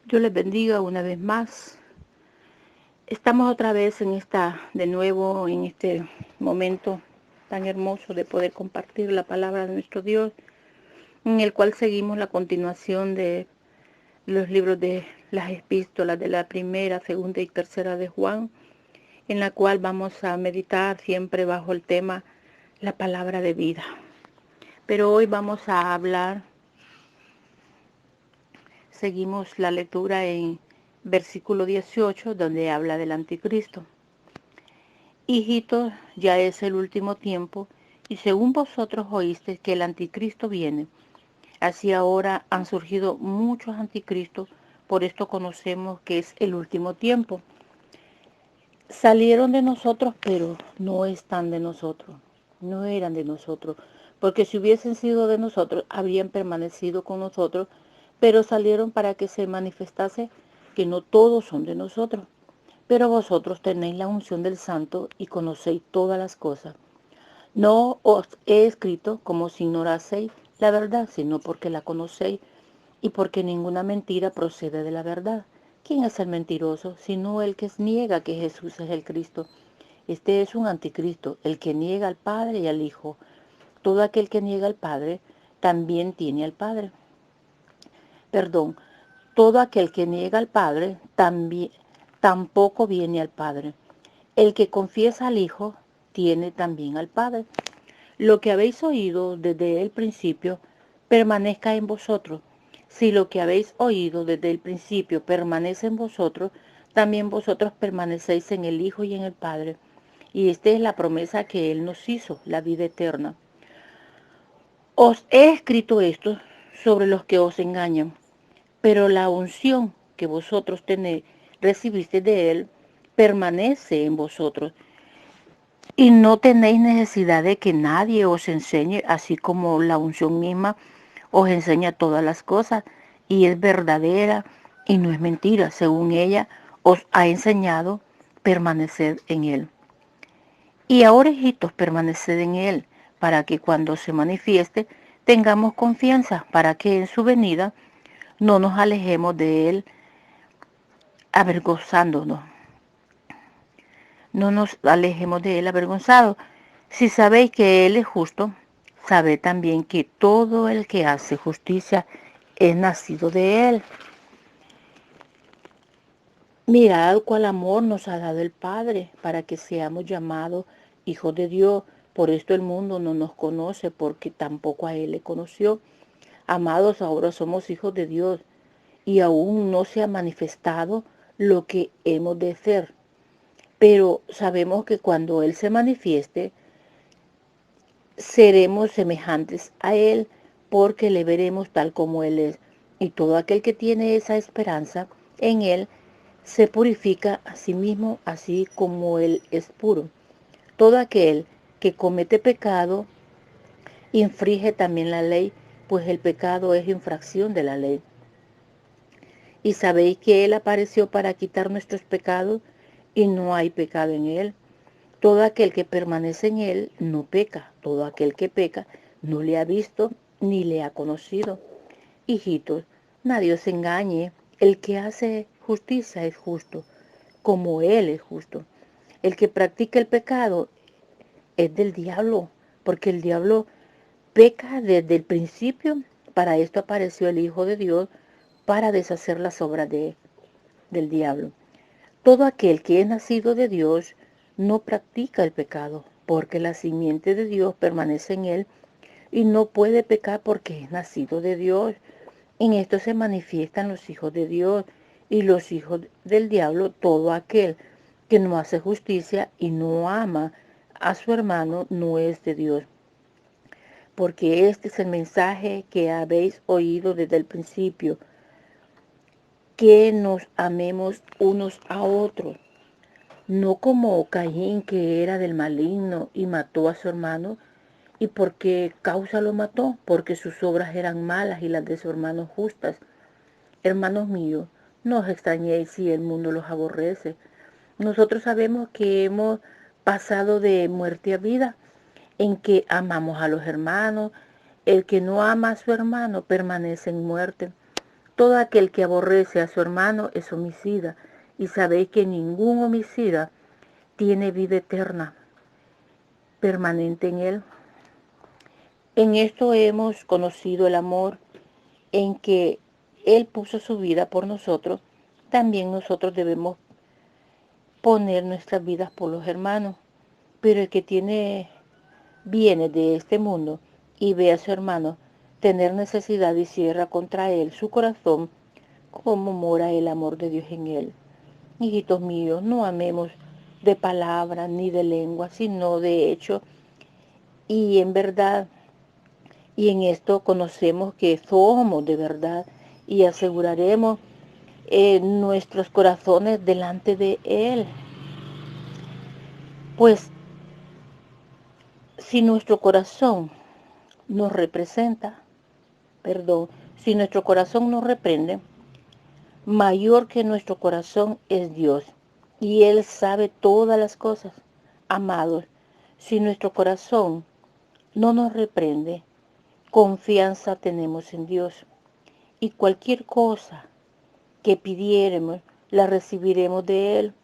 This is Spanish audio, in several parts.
Dios les bendiga una vez más. Estamos otra vez de nuevo en este momento tan hermoso de poder compartir la palabra de nuestro Dios, en el cual seguimos la continuación de los libros de las epístolas de la primera, segunda y tercera de Juan, en la cual vamos a meditar siempre bajo el tema la palabra de vida. Pero hoy vamos a hablar, seguimos la lectura en versículo 18, donde habla del anticristo. Hijitos, ya es el último tiempo, y según vosotros oísteis que el anticristo viene, así ahora han surgido muchos anticristos, por esto conocemos que es el último tiempo. Salieron de nosotros, pero no están de nosotros, no eran de nosotros, porque si hubiesen sido de nosotros, habrían permanecido con nosotros, pero salieron para que se manifestase que no todos son de nosotros. Pero vosotros tenéis la unción del Santo y conocéis todas las cosas. No os he escrito como si ignoraseis la verdad, sino porque la conocéis y porque ninguna mentira procede de la verdad. ¿Quién es el mentiroso? Sino el que niega que Jesús es el Cristo. Este es un anticristo, el que niega al Padre y al Hijo. Todo aquel que niega al Padre también tiene al Padre. Perdón, todo aquel que niega al Padre también tampoco viene al Padre. El que confiesa al Hijo tiene también al Padre. Lo que habéis oído desde el principio permanezca en vosotros. Si lo que habéis oído desde el principio permanece en vosotros, también vosotros permanecéis en el Hijo y en el Padre. Y esta es la promesa que Él nos hizo, la vida eterna. Os he escrito esto sobre los que os engañan, pero la unción que vosotros tenéis, recibiste de Él, permanece en vosotros. Y no tenéis necesidad de que nadie os enseñe, así como la unción misma os enseña todas las cosas, y es verdadera y no es mentira. Según ella os ha enseñado, permaneced en Él. Y ahora, hijitos, permaneced en Él, para que cuando se manifieste tengamos confianza, para que en su venida no nos alejemos de Él avergonzándonos. No nos alejemos de Él avergonzados. Si sabéis que Él es justo, sabed también que todo el que hace justicia es nacido de Él. Mirad cuál amor nos ha dado el Padre para que seamos llamados hijos de Dios. Por esto el mundo no nos conoce, porque tampoco a Él le conoció. Amados, ahora somos hijos de Dios y aún no se ha manifestado lo que hemos de ser. Pero sabemos que cuando Él se manifieste, seremos semejantes a Él, porque le veremos tal como Él es. Y todo aquel que tiene esa esperanza en Él se purifica a sí mismo, así como Él es puro. Todo aquel que comete pecado infringe también la ley, pues el pecado es infracción de la ley. Y sabéis que Él apareció para quitar nuestros pecados, y no hay pecado en Él. Todo aquel que permanece en Él no peca. Todo aquel que peca no le ha visto ni le ha conocido. Hijitos, nadie os engañe. El que hace justicia es justo, como Él es justo. El que practica el pecado es del diablo, porque el diablo peca desde el principio. Para esto apareció el Hijo de Dios, para deshacer las obras del diablo. Todo aquel que es nacido de Dios no practica el pecado, porque la simiente de Dios permanece en él y no puede pecar porque es nacido de Dios. En esto se manifiestan los hijos de Dios y los hijos del diablo. Todo aquel que no hace justicia y no ama a su hermano no es de Dios, porque este es el mensaje que habéis oído desde el principio, que nos amemos unos a otros. No como Caín, que era del maligno y mató a su hermano. ¿Y por qué causa lo mató? Porque sus obras eran malas y las de su hermano justas. Hermanos míos, no os extrañéis si el mundo los aborrece. Nosotros sabemos que hemos pasado de muerte a vida, en que amamos a los hermanos. El que no ama a su hermano permanece en muerte. Todo aquel que aborrece a su hermano es homicida, y sabéis que ningún homicida tiene vida eterna permanente en él. En esto hemos conocido el amor, en que Él puso su vida por nosotros. También nosotros debemos poner nuestras vidas por los hermanos. Pero el que tiene bienes de este mundo y ve a su hermano tener necesidad y cierra contra él su corazón, ¿cómo mora el amor de Dios en él? Hijitos míos, no amemos de palabra ni de lengua, sino de hecho y en verdad. Y en esto conocemos que somos de verdad y aseguraremos nuestros corazones delante de Él. Pues si nuestro corazón nos representa, si nuestro corazón nos reprende, mayor que nuestro corazón es Dios, y Él sabe todas las cosas. Amados, si nuestro corazón no nos reprende, confianza tenemos en Dios, y cualquier cosa que pidiéremos, la recibiremos de Él,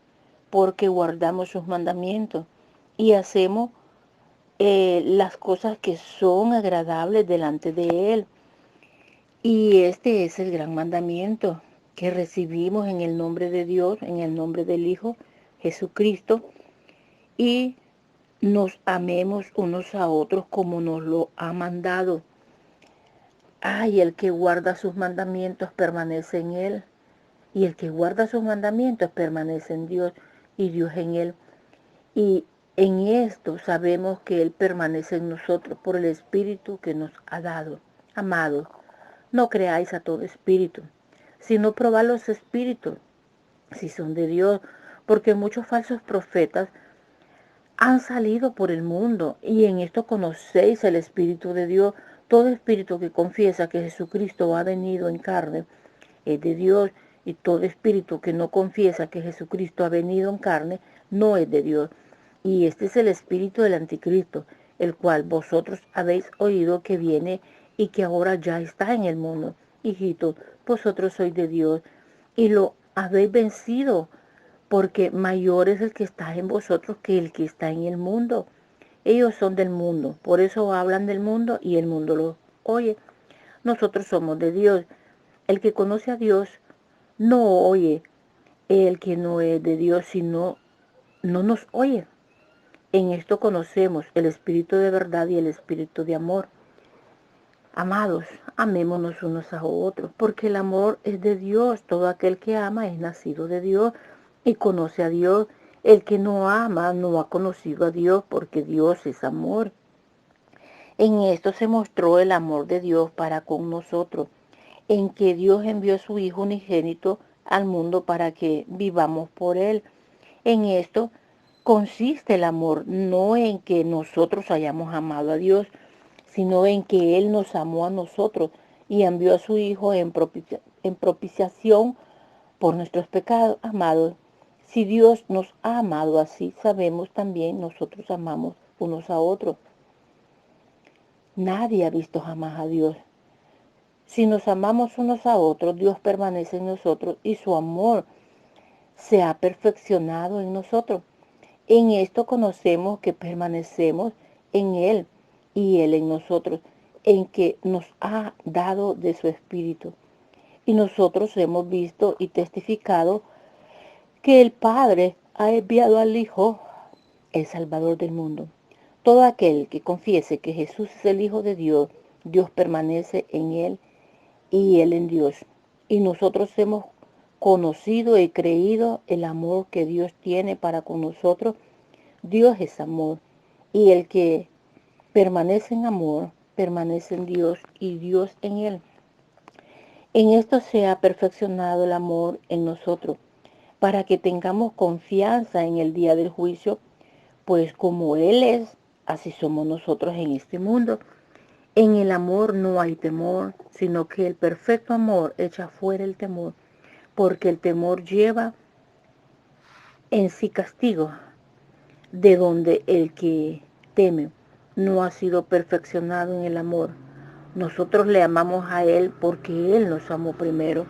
porque guardamos sus mandamientos y hacemos las cosas que son agradables delante de Él. Y este es el gran mandamiento que recibimos en el nombre de Dios, en el nombre del Hijo Jesucristo, y nos amemos unos a otros como nos lo ha mandado. Ay, el que guarda sus mandamientos permanece en Él, y el que guarda sus mandamientos permanece en Dios, y Dios en Él. Y en esto sabemos que Él permanece en nosotros por el Espíritu que nos ha dado. Amados, no creáis a todo espíritu, sino probad los espíritus, si son de Dios, porque muchos falsos profetas han salido por el mundo, y en esto conocéis el Espíritu de Dios. Todo espíritu que confiesa que Jesucristo ha venido en carne es de Dios, y todo espíritu que no confiesa que Jesucristo ha venido en carne no es de Dios. Y este es el espíritu del anticristo, el cual vosotros habéis oído que viene y que ahora ya está en el mundo. Hijitos, vosotros sois de Dios y lo habéis vencido, porque mayor es el que está en vosotros que el que está en el mundo. Ellos son del mundo, por eso hablan del mundo y el mundo los oye. Nosotros somos de Dios. El que conoce a Dios no oye. El que no es de Dios, sino no nos oye. En esto conocemos el espíritu de verdad y el espíritu de amor. Amados, amémonos unos a otros, porque el amor es de Dios. Todo aquel que ama es nacido de Dios y conoce a Dios. El que no ama no ha conocido a Dios, porque Dios es amor. En esto se mostró el amor de Dios para con nosotros, en que Dios envió a su Hijo unigénito al mundo para que vivamos por Él. En esto consiste el amor, no en que nosotros hayamos amado a Dios, sino en que Él nos amó a nosotros y envió a su Hijo en propiciación por nuestros pecados. Amados, si Dios nos ha amado así, sabemos también nosotros amamos unos a otros. Nadie ha visto jamás a Dios. Si nos amamos unos a otros, Dios permanece en nosotros y su amor se ha perfeccionado en nosotros. En esto conocemos que permanecemos en Él y Él en nosotros, en que nos ha dado de su Espíritu. Y nosotros hemos visto y testificado que el Padre ha enviado al Hijo, el Salvador del mundo. Todo aquel que confiese que Jesús es el Hijo de Dios, Dios permanece en Él y Él en Dios. Y nosotros hemos conocido y creído el amor que Dios tiene para con nosotros. Dios es amor, y el que permanece en amor, permanece en Dios y Dios en él. En esto se ha perfeccionado el amor en nosotros, para que tengamos confianza en el día del juicio, pues como Él es, así somos nosotros en este mundo. En el amor no hay temor, sino que el perfecto amor echa fuera el temor, porque el temor lleva en sí castigo, de donde el que teme no ha sido perfeccionado en el amor. Nosotros le amamos a Él porque Él nos amó primero.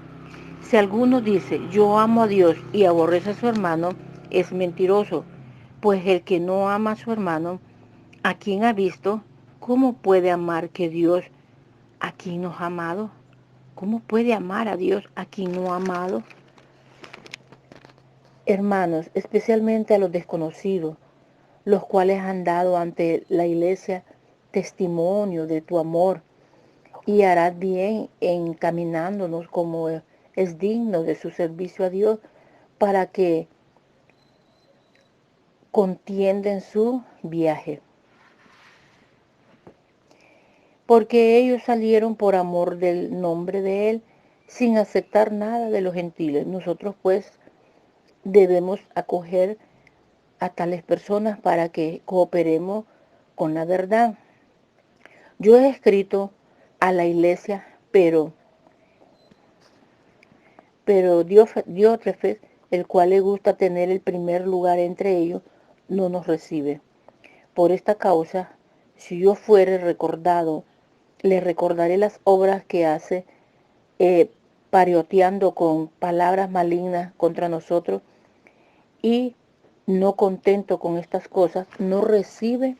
Si alguno dice, yo amo a Dios y aborrece a su hermano, es mentiroso, pues el que no ama a su hermano, a quien ha visto, ¿cómo puede amar que Dios a quien nos ha amado? ¿Cómo puede amar a Dios a quien no ha amado? Hermanos, especialmente a los desconocidos, los cuales han dado ante la iglesia testimonio de tu amor, y harás bien encaminándonos como es digno de su servicio a Dios, para que contienda en su viaje. Porque ellos salieron por amor del nombre de Él, sin aceptar nada de los gentiles. Nosotros pues debemos acoger a tales personas para que cooperemos con la verdad. Yo he escrito a la iglesia, pero Diótrefes, el cual le gusta tener el primer lugar entre ellos, no nos recibe. Por esta causa, si yo fuere recordado, le recordaré las obras que hace, parioteando con palabras malignas contra nosotros, y no contento con estas cosas, no recibe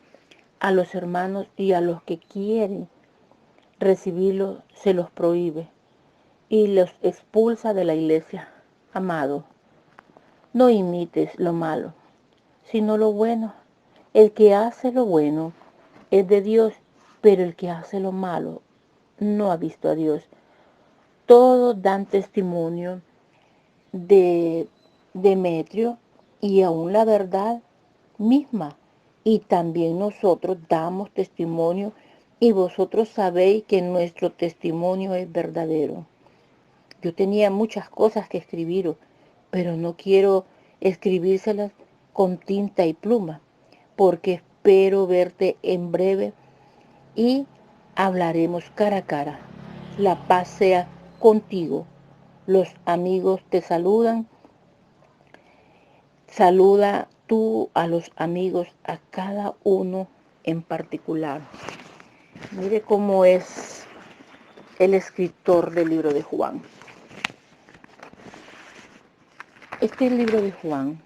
a los hermanos, y a los que quieren recibirlos se los prohíbe y los expulsa de la iglesia. Amado, no imites lo malo, sino lo bueno. El que hace lo bueno es de Dios, pero el que hace lo malo no ha visto a Dios. Todos dan testimonio de Demetrio, y aún la verdad misma. Y también nosotros damos testimonio, y vosotros sabéis que nuestro testimonio es verdadero. Yo tenía muchas cosas que escribiros, pero no quiero escribírselas con tinta y pluma, porque espero verte en breve y hablaremos cara a cara. La paz sea contigo. Los amigos te saludan. Saluda tú a los amigos, a cada uno en particular. Mire cómo es el escritor del libro de Juan. Este libro de Juan,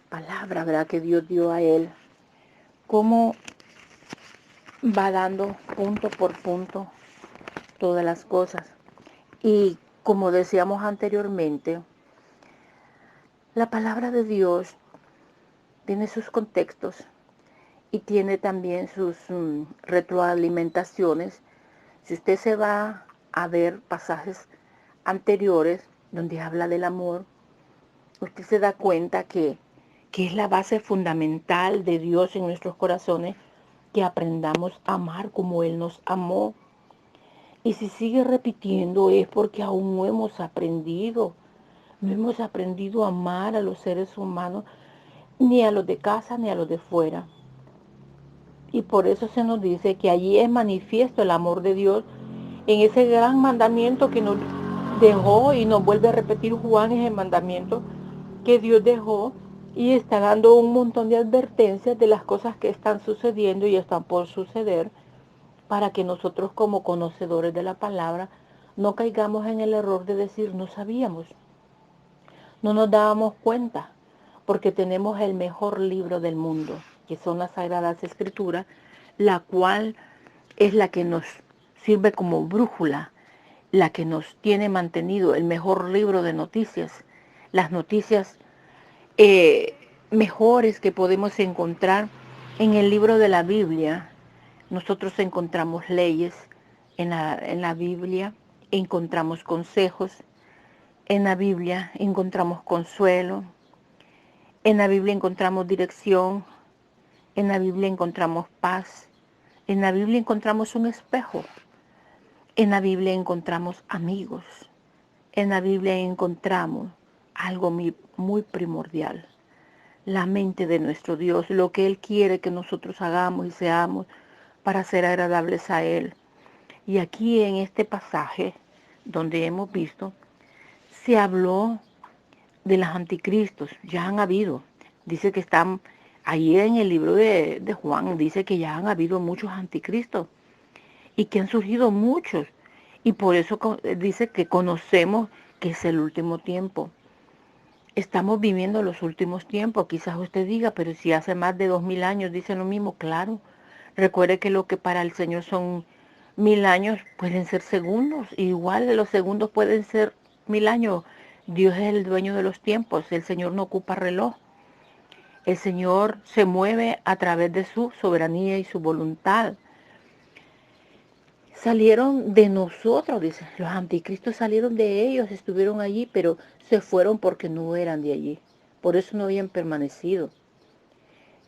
palabra, ¿verdad?, que Dios dio a él, cómo va dando punto por punto todas las cosas. Y como decíamos anteriormente, la palabra de Dios tiene sus contextos y tiene también sus retroalimentaciones. Si usted se va a ver pasajes anteriores donde habla del amor, usted se da cuenta que es la base fundamental de Dios en nuestros corazones, que aprendamos a amar como Él nos amó. Y si sigue repitiendo es porque aún no hemos aprendido a amar a los seres humanos, ni a los de casa ni a los de fuera. Y por eso se nos dice que allí es manifiesto el amor de Dios, en ese gran mandamiento que nos dejó, y nos vuelve a repetir Juan, es el mandamiento que Dios dejó, y está dando un montón de advertencias de las cosas que están sucediendo y están por suceder, para que nosotros, como conocedores de la palabra, no caigamos en el error de decir no sabíamos, no nos dábamos cuenta, porque tenemos el mejor libro del mundo, que son las Sagradas Escrituras, la cual es la que nos sirve como brújula, la que nos tiene mantenido, el mejor libro de noticias, las noticias mejores que podemos encontrar en el libro de la Biblia. Nosotros encontramos leyes en la Biblia, encontramos consejos, en la Biblia encontramos consuelo, en la Biblia encontramos dirección, en la Biblia encontramos paz, en la Biblia encontramos un espejo, en la Biblia encontramos amigos, en la Biblia encontramos algo muy primordial, la mente de nuestro Dios, lo que Él quiere que nosotros hagamos y seamos para ser agradables a Él. Y aquí en este pasaje donde hemos visto, se habló de los anticristos. Ya han habido, dice que ahí en el libro de Juan, dice que ya han habido muchos anticristos. y que han surgido muchos. Y por eso dice que conocemos que es el último tiempo. Estamos viviendo los últimos tiempos. Quizás usted diga, pero si hace más de 2000 años dicen lo mismo, claro. Recuerde que lo que para el Señor son 1000 años pueden ser segundos. Igual los segundos pueden ser 1000 años. Dios es el dueño de los tiempos. El Señor no ocupa reloj. El Señor se mueve a través de su soberanía y su voluntad. Salieron de nosotros, dice. Los anticristos salieron de ellos, estuvieron allí, pero se fueron porque no eran de allí. Por eso no habían permanecido.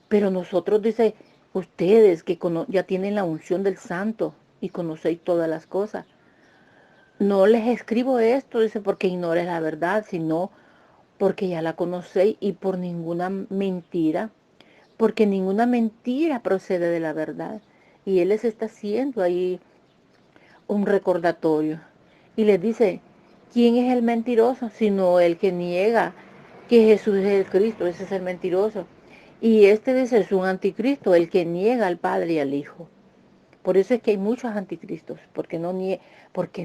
Pero nosotros, dice, ustedes que ya tienen la unción del santo y conocéis todas las cosas. No les escribo esto, dice, porque ignores la verdad, sino porque ya la conocéis y por ninguna mentira, porque ninguna mentira procede de la verdad. Y Él les está haciendo ahí un recordatorio. Y les dice, ¿quién es el mentiroso? Sino el que niega que Jesús es el Cristo, ese es el mentiroso. Y este dice, es un anticristo, el que niega al Padre y al Hijo. Por eso es que hay muchos anticristos, porque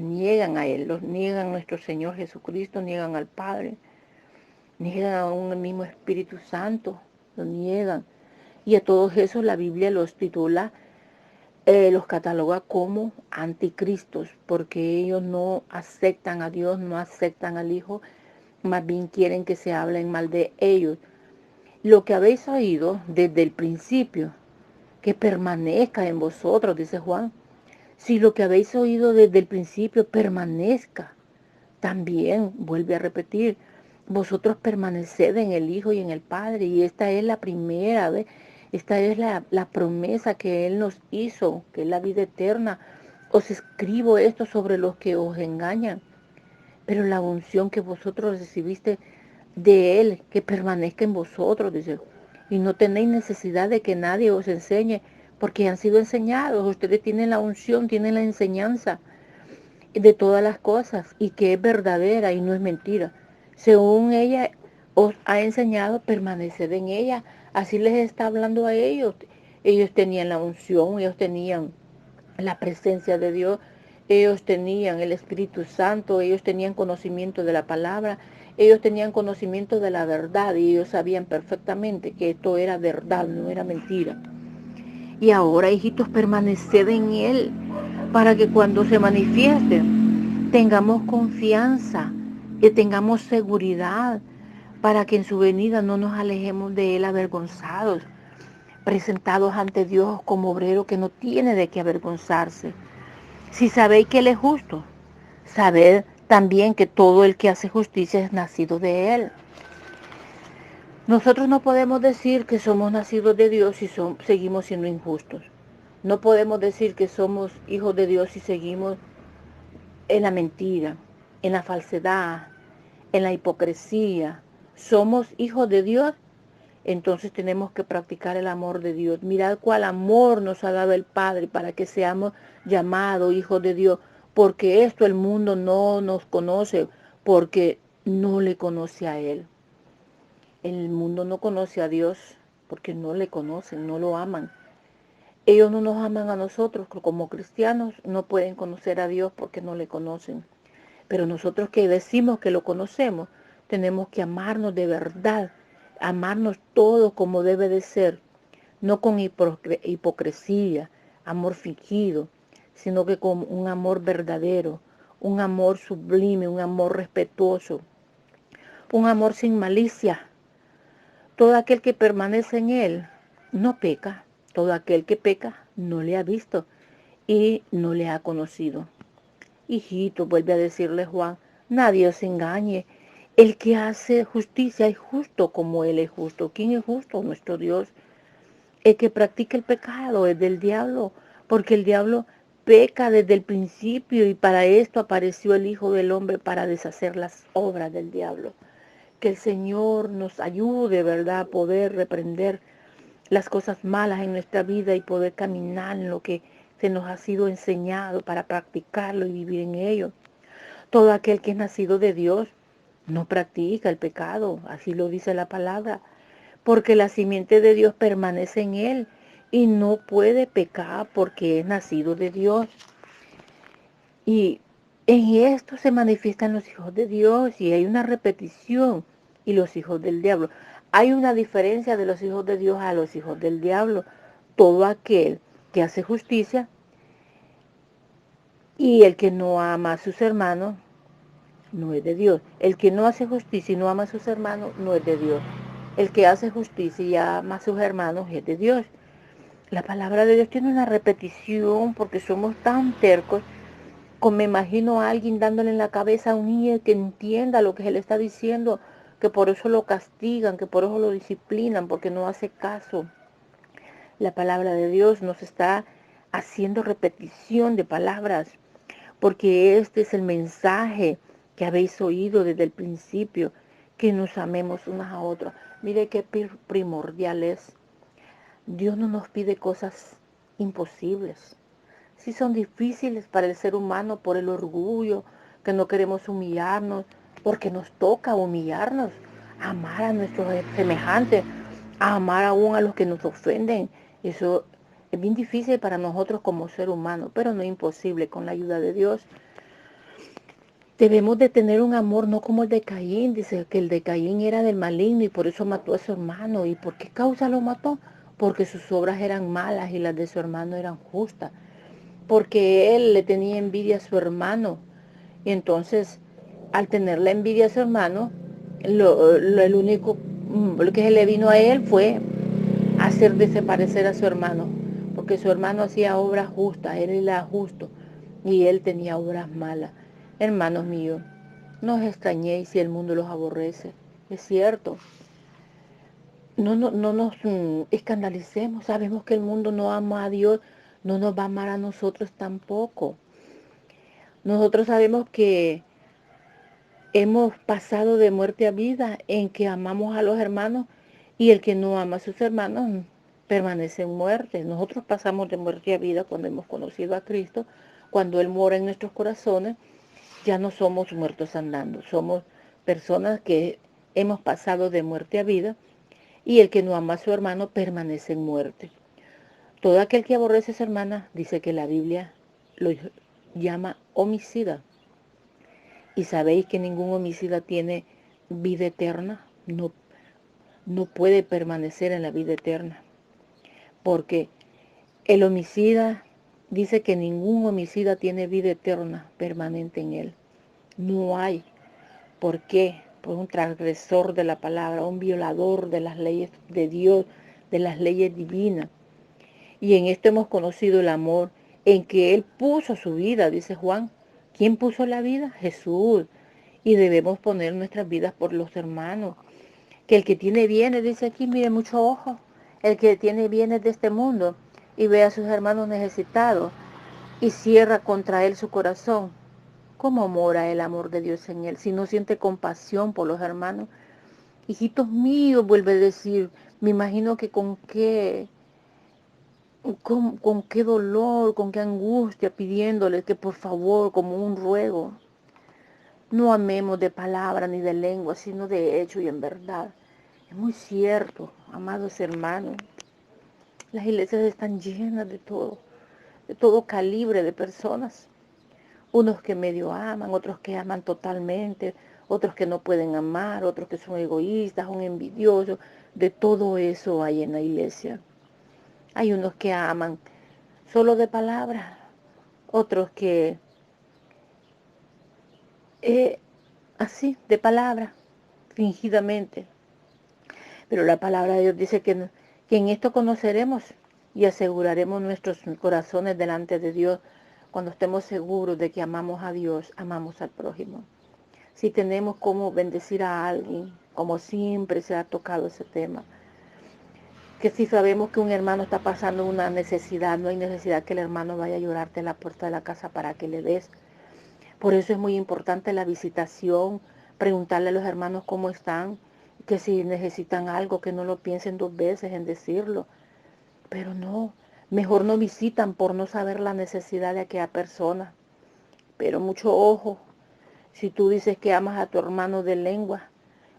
niegan a Él, los niegan a nuestro Señor Jesucristo, niegan al Padre, niegan a un mismo Espíritu Santo, lo niegan. Y a todos esos la Biblia los titula, los cataloga como anticristos, porque ellos no aceptan a Dios, no aceptan al Hijo, más bien quieren que se hablen mal de ellos. Lo que habéis oído desde el principio, que permanezca en vosotros, dice Juan. Si lo que habéis oído desde el principio permanezca, también vuelve a repetir, vosotros permaneced en el Hijo y en el Padre. Y esta es la primera vez, esta es la promesa que Él nos hizo, que es la vida eterna. Os escribo esto sobre los que os engañan, pero la unción que vosotros recibiste de Él, que permanezca en vosotros, dice. Y no tenéis necesidad de que nadie os enseñe, porque han sido enseñados. Ustedes tienen la unción, tienen la enseñanza de todas las cosas y que es verdadera y no es mentira. Según ella os ha enseñado, permaneced en ella. Así les está hablando a ellos. Ellos tenían la unción, ellos tenían la presencia de Dios, ellos tenían el Espíritu Santo, ellos tenían conocimiento de la palabra, ellos tenían conocimiento de la verdad y ellos sabían perfectamente que esto era verdad, no era mentira. Y ahora, hijitos, permaneced en Él para que cuando se manifieste tengamos confianza y tengamos seguridad para que en su venida no nos alejemos de Él avergonzados, presentados ante Dios como obrero que no tiene de qué avergonzarse. Si sabéis que Él es justo, sabed también que todo el que hace justicia es nacido de Él. Nosotros no podemos decir que somos nacidos de Dios si seguimos siendo injustos. No podemos decir que somos hijos de Dios si seguimos en la mentira, en la falsedad, en la hipocresía. Somos hijos de Dios, entonces tenemos que practicar el amor de Dios. Mirad cuál amor nos ha dado el Padre para que seamos llamados hijos de Dios, porque esto el mundo no nos conoce, porque no le conoce a Él. El mundo no conoce a Dios porque no le conocen, no lo aman. Ellos no nos aman a nosotros como cristianos, no pueden conocer a Dios porque no le conocen. Pero nosotros que decimos que lo conocemos, tenemos que amarnos de verdad, amarnos todo como debe de ser, no con hipocresía, amor fingido, sino que con un amor verdadero, un amor sublime, un amor respetuoso, un amor sin malicia. Todo aquel que permanece en Él no peca, todo aquel que peca no le ha visto y no le ha conocido. Hijito, vuelve a decirle Juan, nadie os engañe. El que hace justicia es justo como Él es justo. ¿Quién es justo? Nuestro Dios. El que practica el pecado es del diablo, porque el diablo peca desde el principio y para esto apareció el Hijo del Hombre para deshacer las obras del diablo. Que el Señor nos ayude, ¿verdad?, a poder reprender las cosas malas en nuestra vida y poder caminar en lo que se nos ha sido enseñado para practicarlo y vivir en ello. Todo aquel que es nacido de Dios no practica el pecado, así lo dice la palabra, porque la simiente de Dios permanece en él y no puede pecar porque es nacido de Dios. Y en esto se manifiestan los hijos de Dios y hay una repetición y los hijos del diablo. Hay una diferencia de los hijos de Dios a los hijos del diablo. Todo aquel que hace justicia y el que no ama a sus hermanos no es de Dios. El que no hace justicia y no ama a sus hermanos no es de Dios. El que hace justicia y ama a sus hermanos es de Dios. La palabra de Dios tiene una repetición porque somos tan tercos. Como me imagino a alguien dándole en la cabeza a un niño que entienda lo que se le está diciendo, que por eso lo castigan, que por eso lo disciplinan, porque no hace caso. La palabra de Dios nos está haciendo repetición de palabras, porque este es el mensaje que habéis oído desde el principio, que nos amemos unas a otras. Mire qué primordial es. Dios no nos pide cosas imposibles. Sí son difíciles para el ser humano por el orgullo, que no queremos humillarnos, porque nos toca humillarnos, amar a nuestros semejantes, a amar aún a los que nos ofenden. Eso es bien difícil para nosotros como ser humano, pero no imposible con la ayuda de Dios. Debemos de tener un amor no como el de Caín. Dice que el de Caín era del maligno y por eso mató a su hermano. ¿Y por qué causa lo mató? Porque sus obras eran malas y las de su hermano eran justas. Porque él le tenía envidia a su hermano. Y entonces, al tener la envidia a su hermano, el único lo que se le vino a él fue hacer desaparecer a su hermano. Porque su hermano hacía obras justas, él era justo y él tenía obras malas. Hermanos míos, no os extrañéis si el mundo los aborrece. Es cierto. No nos escandalicemos. Sabemos que el mundo no ama a Dios, no nos va a amar a nosotros tampoco. Nosotros sabemos que hemos pasado de muerte a vida en que amamos a los hermanos y el que no ama a sus hermanos permanece en muerte. Nosotros pasamos de muerte a vida cuando hemos conocido a Cristo, cuando Él mora en nuestros corazones, ya no somos muertos andando, somos personas que hemos pasado de muerte a vida y el que no ama a su hermano permanece en muerte. Todo aquel que aborrece a su hermana dice que la Biblia lo llama homicida. ¿Y sabéis que ningún homicida tiene vida eterna? No puede permanecer en la vida eterna. Porque el homicida dice que ningún homicida tiene vida eterna permanente en él. No hay. ¿Por qué? Por un transgresor de la palabra, un violador de las leyes de Dios, de las leyes divinas. Y en esto hemos conocido el amor en que Él puso su vida, dice Juan. ¿Quién puso la vida? Jesús. Y debemos poner nuestras vidas por los hermanos. Que el que tiene bienes, dice aquí, mire mucho ojo, el que tiene bienes de este mundo y ve a sus hermanos necesitados y cierra contra él su corazón, ¿cómo mora el amor de Dios en él? Si no siente compasión por los hermanos. Hijitos míos, vuelve a decir, me imagino que con qué dolor, con qué angustia, pidiéndoles que por favor, como un ruego, no amemos de palabra ni de lengua, sino de hecho y en verdad. Es muy cierto, amados hermanos. Las iglesias están llenas de todo calibre de personas. Unos que medio aman, otros que aman totalmente, otros que no pueden amar, otros que son egoístas, son envidiosos. De todo eso hay en la iglesia. Hay unos que aman solo de palabra, otros que así, de palabra, fingidamente. Pero la palabra de Dios dice que en esto conoceremos y aseguraremos nuestros corazones delante de Dios cuando estemos seguros de que amamos a Dios, amamos al prójimo. Si tenemos cómo bendecir a alguien, como siempre se ha tocado ese tema, que si sabemos que un hermano está pasando una necesidad, no hay necesidad que el hermano vaya a llorarte en la puerta de la casa para que le des. Por eso es muy importante la visitación, preguntarle a los hermanos cómo están, que si necesitan algo, que no lo piensen dos veces en decirlo. Pero no, mejor no visitan por no saber la necesidad de aquella persona. Pero mucho ojo, si tú dices que amas a tu hermano de lengua,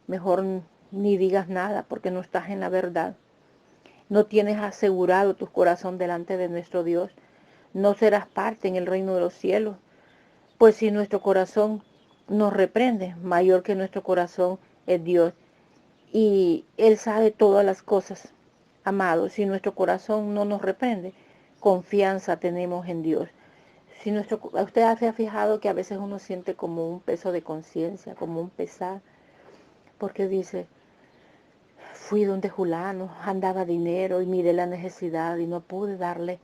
mejor ni digas nada porque no estás en la verdad. No tienes asegurado tu corazón delante de nuestro Dios. No serás parte en el reino de los cielos. Pues si nuestro corazón nos reprende, mayor que nuestro corazón es Dios. Y Él sabe todas las cosas, amados. Si nuestro corazón no nos reprende, confianza tenemos en Dios. Si usted se ha fijado que a veces uno siente como un peso de conciencia, como un pesar, porque dice, fui donde Julano, andaba dinero y miré la necesidad y no pude darle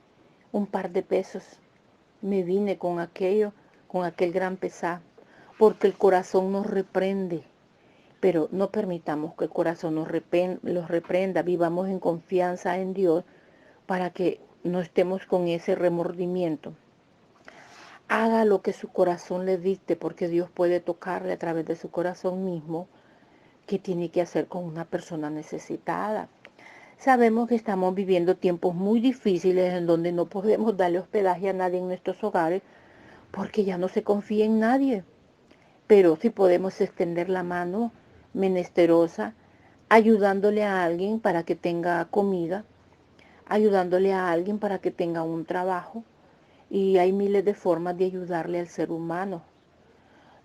un par de pesos. Me vine con aquello, con aquel gran pesar, porque el corazón nos reprende. Pero no permitamos que el corazón los reprenda, vivamos en confianza en Dios para que no estemos con ese remordimiento. Haga lo que su corazón le dicte, porque Dios puede tocarle a través de su corazón mismo qué tiene que hacer con una persona necesitada. Sabemos que estamos viviendo tiempos muy difíciles en donde no podemos darle hospedaje a nadie en nuestros hogares porque ya no se confía en nadie. Pero sí podemos extender la mano menesterosa, ayudándole a alguien para que tenga comida, ayudándole a alguien para que tenga un trabajo. Y hay miles de formas de ayudarle al ser humano.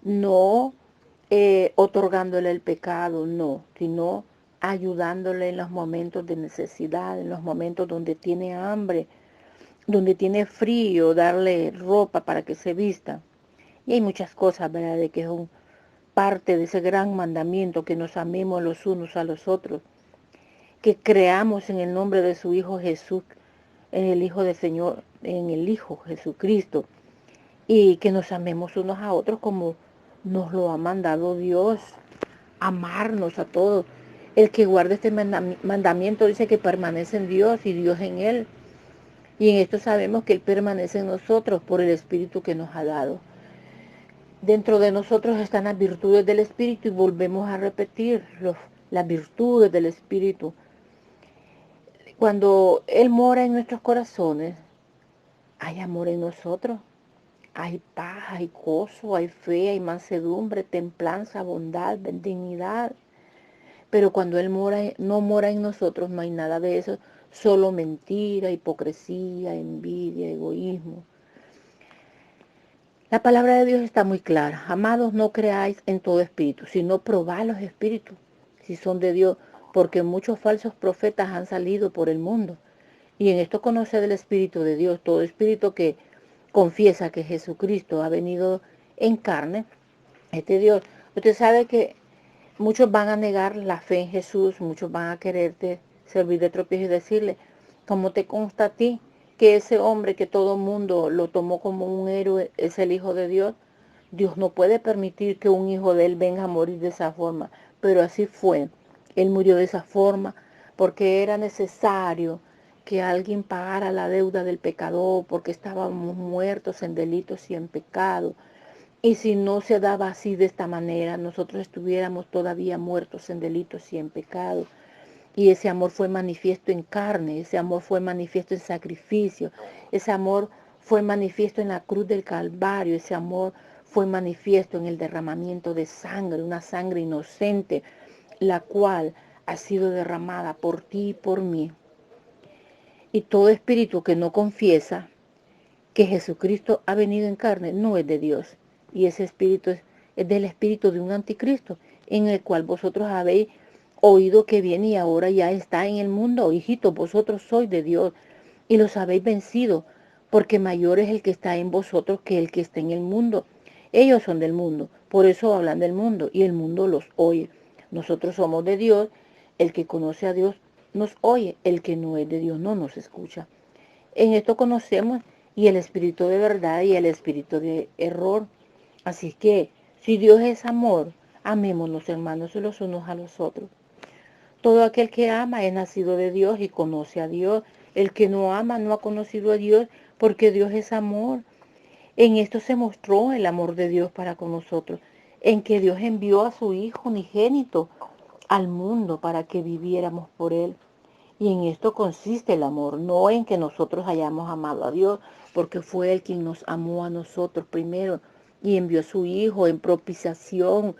No otorgándole el pecado, no, sino ayudándole en los momentos de necesidad, en los momentos donde tiene hambre, donde tiene frío, darle ropa para que se vista. Y hay muchas cosas, ¿verdad?, de que son parte de ese gran mandamiento, que nos amemos los unos a los otros, que creamos en el nombre de su Hijo Jesús, en el Hijo del Señor, en el Hijo Jesucristo, y que nos amemos unos a otros como nos lo ha mandado Dios, amarnos a todos. El que guarda este mandamiento dice que permanece en Dios y Dios en él. Y en esto sabemos que Él permanece en nosotros por el Espíritu que nos ha dado. Dentro de nosotros están las virtudes del Espíritu y volvemos a repetir las virtudes del Espíritu. Cuando Él mora en nuestros corazones, hay amor en nosotros. Hay paz, hay gozo, hay fe, hay mansedumbre, templanza, bondad, benignidad. Pero cuando Él no mora en nosotros, no hay nada de eso. Solo mentira, hipocresía, envidia, egoísmo. La palabra de Dios está muy clara. Amados, no creáis en todo espíritu, sino probad los espíritus, si son de Dios, porque muchos falsos profetas han salido por el mundo. Y en esto conoce del Espíritu de Dios, todo espíritu que confiesa que Jesucristo ha venido en carne, este Dios. Usted sabe que muchos van a negar la fe en Jesús, muchos van a quererte servir de tropiezo y decirle, ¿cómo te consta a ti que ese hombre que todo el mundo lo tomó como un héroe es el Hijo de Dios? Dios no puede permitir que un hijo de él venga a morir de esa forma, pero así fue. Él murió de esa forma porque era necesario que alguien pagara la deuda del pecador, porque estábamos muertos en delitos y en pecado. Y si no se daba así de esta manera, nosotros estuviéramos todavía muertos en delitos y en pecado. Y ese amor fue manifiesto en carne, ese amor fue manifiesto en sacrificio, ese amor fue manifiesto en la cruz del Calvario, ese amor fue manifiesto en el derramamiento de sangre, una sangre inocente, la cual ha sido derramada por ti y por mí. Y todo espíritu que no confiesa que Jesucristo ha venido en carne no es de Dios. Y ese espíritu es del espíritu de un anticristo, en el cual vosotros habéis oído que viene y ahora ya está en el mundo. Hijitos, vosotros sois de Dios y los habéis vencido, porque mayor es el que está en vosotros que el que está en el mundo. Ellos son del mundo, por eso hablan del mundo y el mundo los oye. Nosotros somos de Dios, el que conoce a Dios nos oye, el que no es de Dios no nos escucha. En esto conocemos y el espíritu de verdad y el espíritu de error. Así que, si Dios es amor, amémonos, hermanos, los unos a los otros. Todo aquel que ama es nacido de Dios y conoce a Dios. El que no ama no ha conocido a Dios, porque Dios es amor. En esto se mostró el amor de Dios para con nosotros, en que Dios envió a su Hijo unigénito al mundo para que viviéramos por Él. Y en esto consiste el amor, no en que nosotros hayamos amado a Dios, porque fue Él quien nos amó a nosotros primero y envió a su Hijo en propiciación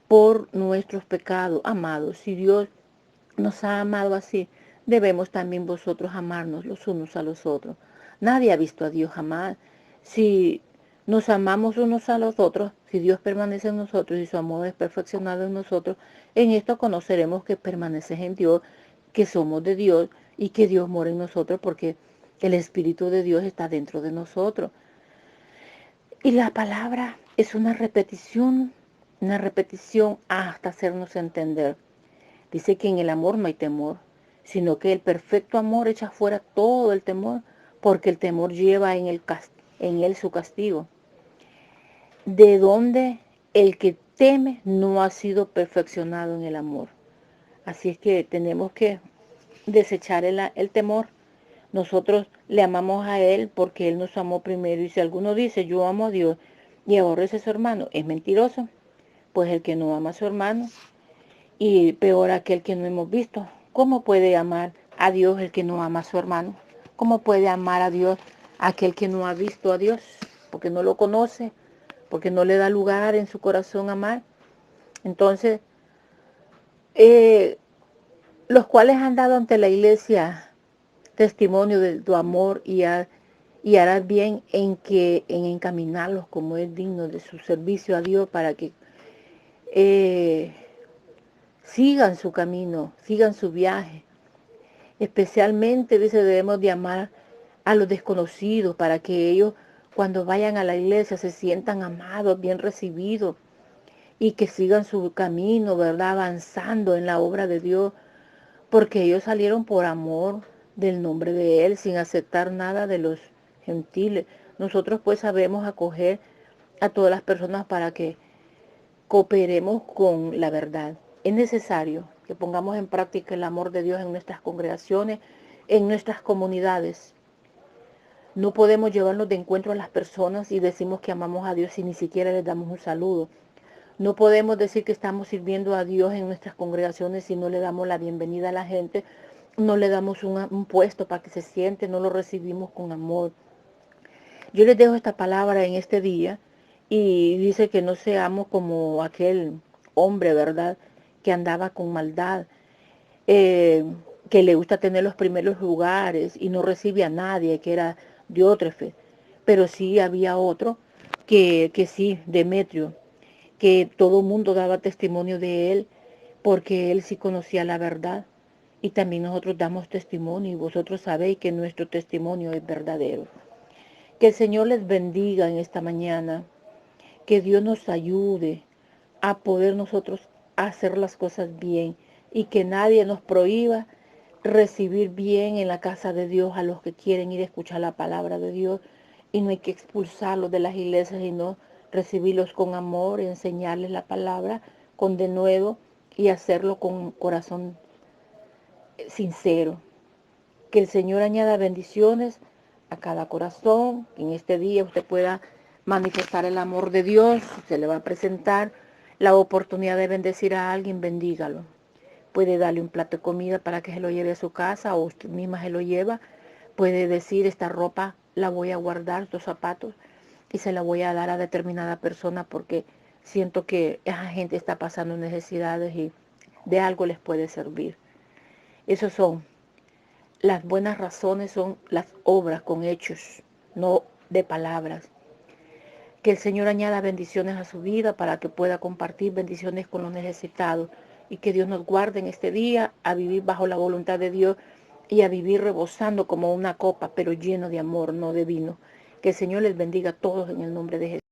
por nuestros pecados. Amados, si Dios nos ha amado así, debemos también vosotros amarnos los unos a los otros. Nadie ha visto a Dios jamás. Si nos amamos unos a los otros, si Dios permanece en nosotros y su amor es perfeccionado en nosotros, en esto conoceremos que permaneces en Dios, que somos de Dios y que Dios mora en nosotros porque el Espíritu de Dios está dentro de nosotros. Y la palabra es una repetición hasta hacernos entender. Dice que en el amor no hay temor, sino que el perfecto amor echa fuera todo el temor, porque el temor lleva en él su castigo. De donde el que teme no ha sido perfeccionado en el amor. Así es que tenemos que desechar el temor. Nosotros le amamos a Él porque Él nos amó primero. Y si alguno dice, yo amo a Dios y aborrece a su hermano, es mentiroso. Pues el que no ama a su hermano y peor aquel que no hemos visto. ¿Cómo puede amar a Dios el que no ama a su hermano? ¿Cómo puede amar a Dios aquel que no ha visto a Dios? Porque no lo conoce, porque no le da lugar en su corazón amar. Entonces, los cuales han dado ante la iglesia testimonio de tu amor y harás bien en encaminarlos como es digno de su servicio a Dios para que eh, sigan su camino, sigan su viaje. Especialmente, dice, debemos de amar a los desconocidos para que ellos cuando vayan a la iglesia se sientan amados, bien recibidos y que sigan su camino, ¿verdad? Avanzando en la obra de Dios, porque ellos salieron por amor del nombre de Él, sin aceptar nada de los gentiles. Nosotros pues sabemos acoger a todas las personas para que cooperemos con la verdad. Es necesario que pongamos en práctica el amor de Dios en nuestras congregaciones, en nuestras comunidades. No podemos llevarnos de encuentro a las personas y decimos que amamos a Dios si ni siquiera les damos un saludo. No podemos decir que estamos sirviendo a Dios en nuestras congregaciones si no le damos la bienvenida a la gente, no le damos un puesto para que se siente, no lo recibimos con amor. Yo les dejo esta palabra en este día y dice que no seamos como aquel hombre, ¿verdad?, que andaba con maldad, eh, que le gusta tener los primeros lugares y no recibe a nadie, que era Diótrefe. Pero sí había otro que sí, Demetrio, que todo el mundo daba testimonio de él porque él sí conocía la verdad. Y también nosotros damos testimonio y vosotros sabéis que nuestro testimonio es verdadero. Que el Señor les bendiga en esta mañana, que Dios nos ayude a poder nosotros hacer las cosas bien y que nadie nos prohíba recibir bien en la casa de Dios a los que quieren ir a escuchar la palabra de Dios y no hay que expulsarlos de las iglesias, sino recibirlos con amor, enseñarles la palabra con denuedo y hacerlo con un corazón sincero. Que el Señor añada bendiciones a cada corazón. Que en este día usted pueda manifestar el amor de Dios. Se le va a presentar la oportunidad de bendecir a alguien, bendígalo. Puede darle un plato de comida para que se lo lleve a su casa o usted misma se lo lleva. Puede decir, esta ropa la voy a guardar, estos zapatos, y se la voy a dar a determinada persona porque siento que esa gente está pasando necesidades y de algo les puede servir. Esos son las buenas razones, son las obras con hechos, no de palabras. Que el Señor añada bendiciones a su vida para que pueda compartir bendiciones con los necesitados y que Dios nos guarde en este día a vivir bajo la voluntad de Dios y a vivir rebosando como una copa, pero lleno de amor, no de vino. Que el Señor les bendiga a todos en el nombre de Jesús.